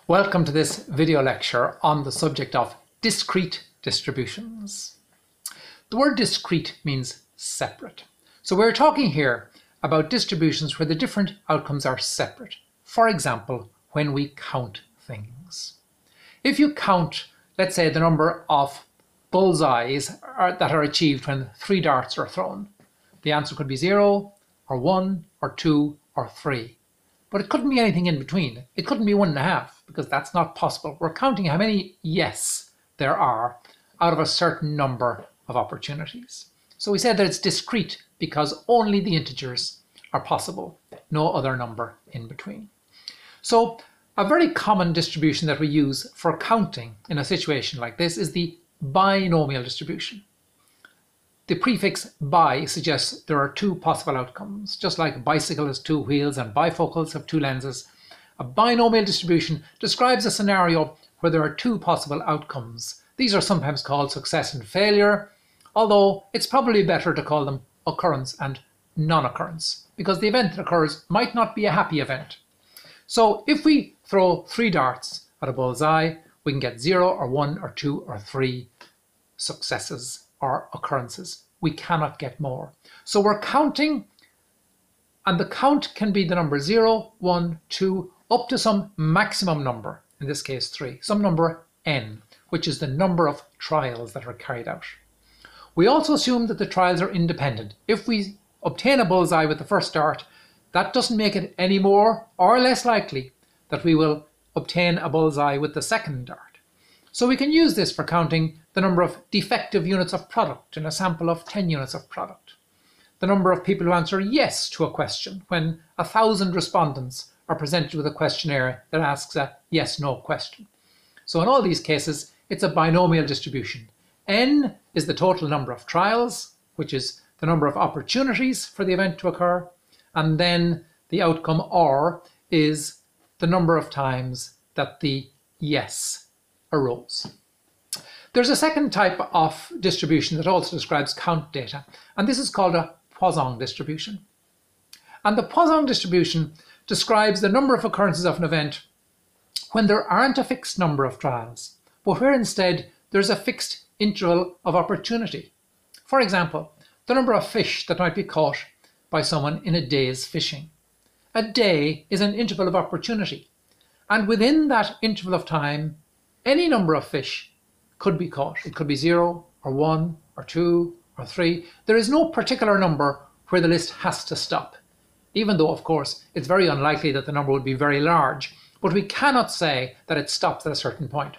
Welcome to this video lecture on the subject of discrete distributions. The word discrete means separate. So we're talking here about distributions where the different outcomes are separate. For example, when we count things. If you count, let's say, the number of bullseyes that are achieved when 3 darts are thrown, the answer could be 0, or 1, or 2, or 3. But it couldn't be anything in between. It couldn't be 1.5 because that's not possible. We're counting how many yes there are out of a certain number of opportunities. So we said that it's discrete because only the integers are possible, no other number in between. So a very common distribution that we use for counting in a situation like this is the binomial distribution. The prefix bi suggests there are 2 possible outcomes. Just like a bicycle has 2 wheels and bifocals have 2 lenses, a binomial distribution describes a scenario where there are 2 possible outcomes. These are sometimes called success and failure, although it's probably better to call them occurrence and non-occurrence, because the event that occurs might not be a happy event. So if we throw 3 darts at a bullseye, we can get 0 or 1 or 2 or 3 successes or occurrences. We cannot get more. So we're counting, and the count can be the number 0, 1, 2, up to some maximum number, in this case 3, some number n, which is the number of trials that are carried out. We also assume that the trials are independent. If we obtain a bullseye with the first dart, that doesn't make it any more or less likely that we will obtain a bullseye with the second dart. So we can use this for counting the number of defective units of product in a sample of 10 units of product. The number of people who answer yes to a question when 1,000 respondents are presented with a questionnaire that asks a yes-no question. So in all these cases, it's a binomial distribution. N is the total number of trials, which is the number of opportunities for the event to occur, and then the outcome R is the number of times that the yes arose. There's a second type of distribution that also describes count data, and this is called a Poisson distribution. And the Poisson distribution describes the number of occurrences of an event when there aren't a fixed number of trials, but where instead there's a fixed interval of opportunity. For example, the number of fish that might be caught by someone in a day's fishing. A day is an interval of opportunity, and within that interval of time, any number of fish could be caught. It could be 0 or 1 or 2 or 3. There is no particular number where the list has to stop, even though, of course, it's very unlikely that the number would be very large, but we cannot say that it stops at a certain point.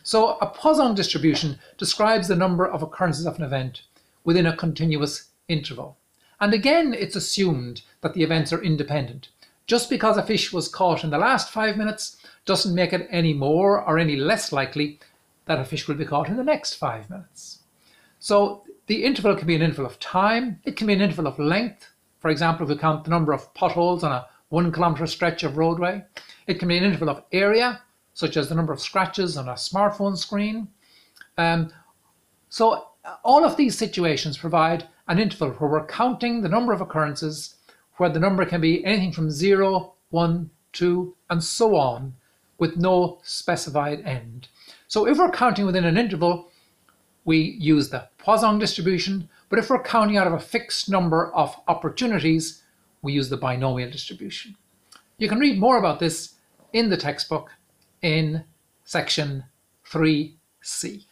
So a Poisson distribution describes the number of occurrences of an event within a continuous interval. And again, it's assumed that the events are independent. Just because a fish was caught in the last 5 minutes doesn't make it any more or any less likely that a fish will be caught in the next 5 minutes. So the interval can be an interval of time, it can be an interval of length. For example, if we count the number of potholes on a 1 kilometre stretch of roadway. It can be an interval of area, such as the number of scratches on a smartphone screen. So all of these situations provide an interval where we're counting the number of occurrences, where the number can be anything from 0, 1, 2, and so on, with no specified end. So if we're counting within an interval, we use the Poisson distribution, but if we're counting out of a fixed number of opportunities, we use the binomial distribution. You can read more about this in the textbook in section 3C.